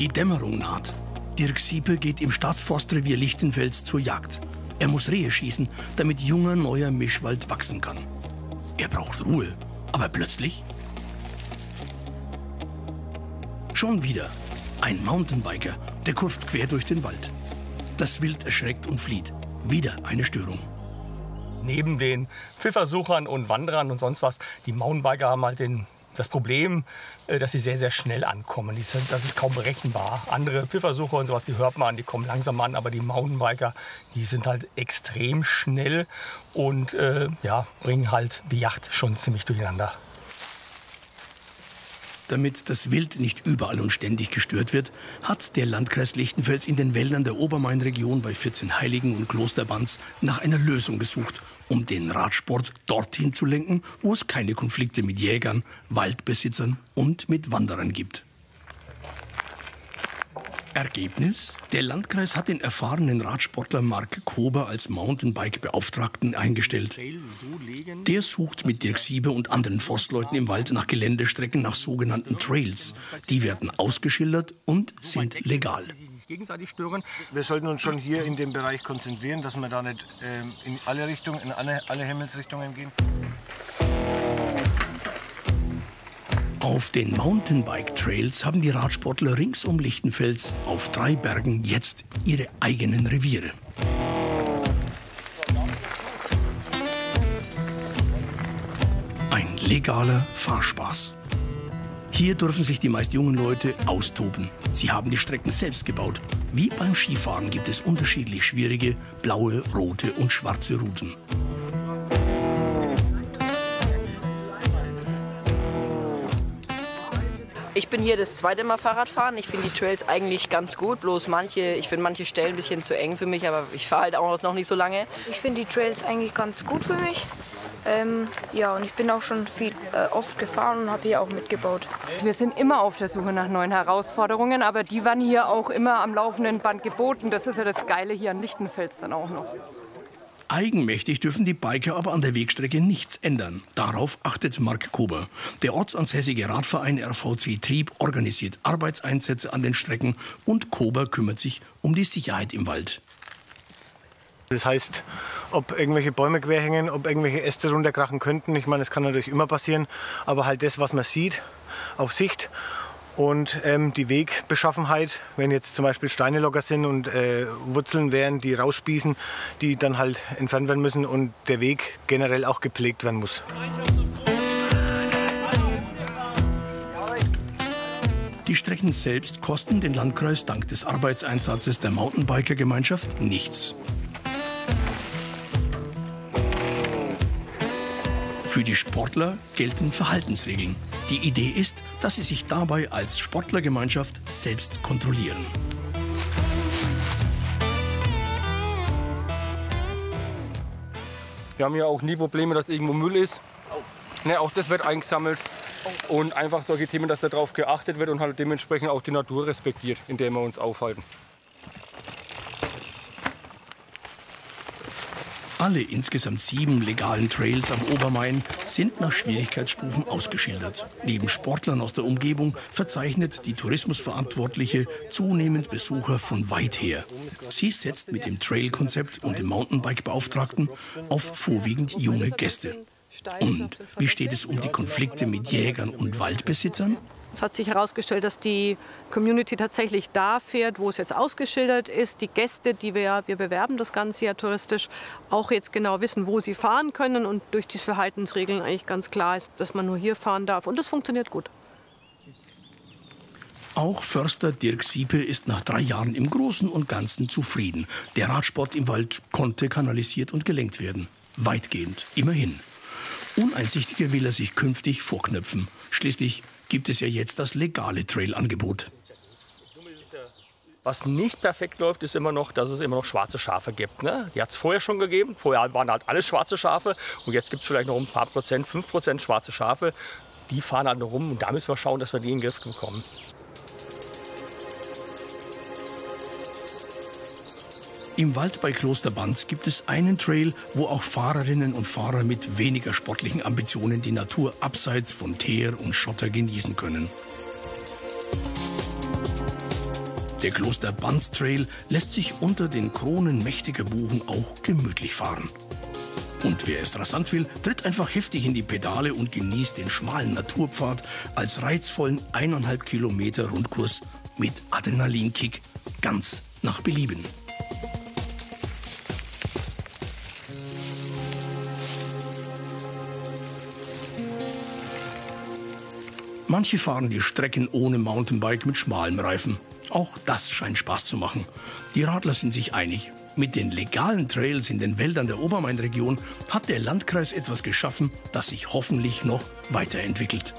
Die Dämmerung naht. Dirk Siepe geht im Staatsforstrevier Lichtenfels zur Jagd. Er muss Rehe schießen, damit junger, neuer Mischwald wachsen kann. Er braucht Ruhe, aber plötzlich... Schon wieder ein Mountainbiker, der kurft quer durch den Wald. Das Wild erschreckt und flieht. Wieder eine Störung. Neben den Pfiffersuchern und Wanderern und sonst was, die Mountainbiker haben halt das Problem, dass sie sehr, sehr schnell ankommen. Das ist kaum berechenbar. Andere Pfiffersucher und sowas, die hört man an, die kommen langsam an. Aber die Mountainbiker, die sind halt extrem schnell und ja, bringen halt die Jagd schon ziemlich durcheinander. Damit das Wild nicht überall und ständig gestört wird, hat der Landkreis Lichtenfels in den Wäldern der Obermainregion bei 14 Heiligen und Klosterbanz nach einer Lösung gesucht, um den Radsport dorthin zu lenken, wo es keine Konflikte mit Jägern, Waldbesitzern und mit Wanderern gibt. Ergebnis? Der Landkreis hat den erfahrenen Radsportler Mark Kober als Mountainbike-Beauftragten eingestellt. Der sucht mit Dirk Siepe und anderen Forstleuten im Wald nach Geländestrecken, nach sogenannten Trails. Die werden ausgeschildert und sind legal. Wir sollten uns schon hier in dem Bereich konzentrieren, dass wir da nicht in alle Richtungen, in alle Himmelsrichtungen gehen. Auf den Mountainbike-Trails haben die Radsportler rings um Lichtenfels auf 3 Bergen jetzt ihre eigenen Reviere. Ein legaler Fahrspaß. Hier dürfen sich die meist jungen Leute austoben. Sie haben die Strecken selbst gebaut. Wie beim Skifahren gibt es unterschiedlich schwierige blaue, rote und schwarze Routen. Ich bin hier das zweite Mal Fahrradfahren. Ich finde die Trails eigentlich ganz gut, bloß ich finde manche Stellen ein bisschen zu eng für mich, aber ich fahre halt auch noch nicht so lange. Ich finde die Trails eigentlich ganz gut für mich. Ja, und ich bin auch schon oft gefahren und habe hier auch mitgebaut. Wir sind immer auf der Suche nach neuen Herausforderungen, aber die werden hier auch immer am laufenden Band geboten. Das ist ja das Geile hier an Lichtenfels dann auch noch. Eigenmächtig dürfen die Biker aber an der Wegstrecke nichts ändern. Darauf achtet Mark Kober. Der ortsansässige Radverein RVC Trieb organisiert Arbeitseinsätze an den Strecken und Kober kümmert sich um die Sicherheit im Wald. Das heißt, ob irgendwelche Bäume quer hängen, ob irgendwelche Äste runterkrachen könnten. Ich meine, das kann natürlich immer passieren, aber halt das, was man sieht, auf Sicht. Und die Wegbeschaffenheit, wenn jetzt zum Beispiel Steine locker sind und Wurzeln wären, die rausspießen, die dann halt entfernt werden müssen und der Weg generell auch gepflegt werden muss. Die Strecken selbst kosten den Landkreis dank des Arbeitseinsatzes der Mountainbiker-Gemeinschaft nichts. Für die Sportler gelten Verhaltensregeln. Die Idee ist, dass sie sich dabei als Sportlergemeinschaft selbst kontrollieren. Wir haben ja auch nie Probleme, dass irgendwo Müll ist. Ne, auch das wird eingesammelt. Und einfach solche Themen, dass darauf geachtet wird und halt dementsprechend auch die Natur respektiert, in der wir uns aufhalten. Alle insgesamt 7 legalen Trails am Obermain sind nach Schwierigkeitsstufen ausgeschildert. Neben Sportlern aus der Umgebung verzeichnet die Tourismusverantwortliche zunehmend Besucher von weit her. Sie setzt mit dem Trail-Konzept und dem Mountainbike-Beauftragten auf vorwiegend junge Gäste. Und wie steht es um die Konflikte mit Jägern und Waldbesitzern? Es hat sich herausgestellt, dass die Community tatsächlich da fährt, wo es jetzt ausgeschildert ist. Die Gäste, wir bewerben das Ganze ja touristisch, auch jetzt genau wissen, wo sie fahren können. Und durch die Verhaltensregeln eigentlich ganz klar ist, dass man nur hier fahren darf. Und das funktioniert gut. Auch Förster Dirk Siepe ist nach 3 Jahren im Großen und Ganzen zufrieden. Der Radsport im Wald konnte kanalisiert und gelenkt werden. Weitgehend, immerhin. Uneinsichtiger will er sich künftig vorknöpfen. Schließlich gibt es ja jetzt das legale Trailangebot. Was nicht perfekt läuft, ist immer noch, dass es immer noch schwarze Schafe gibt. Ne? Die hat es vorher schon gegeben. Vorher waren halt alles schwarze Schafe. Und jetzt gibt es vielleicht noch ein paar Prozent, 5% schwarze Schafe. Die fahren halt noch rum. Und da müssen wir schauen, dass wir die in den Griff bekommen. Im Wald bei Klosterbanz gibt es einen Trail, wo auch Fahrerinnen und Fahrer mit weniger sportlichen Ambitionen die Natur abseits von Teer und Schotter genießen können. Der Kloster-Banz-Trail lässt sich unter den Kronen mächtiger Buchen auch gemütlich fahren. Und wer es rasant will, tritt einfach heftig in die Pedale und genießt den schmalen Naturpfad als reizvollen 1,5 Kilometer Rundkurs mit Adrenalinkick ganz nach Belieben. Manche fahren die Strecken ohne Mountainbike mit schmalem Reifen. Auch das scheint Spaß zu machen. Die Radler sind sich einig. Mit den legalen Trails in den Wäldern der Obermain-Region hat der Landkreis etwas geschaffen, das sich hoffentlich noch weiterentwickelt.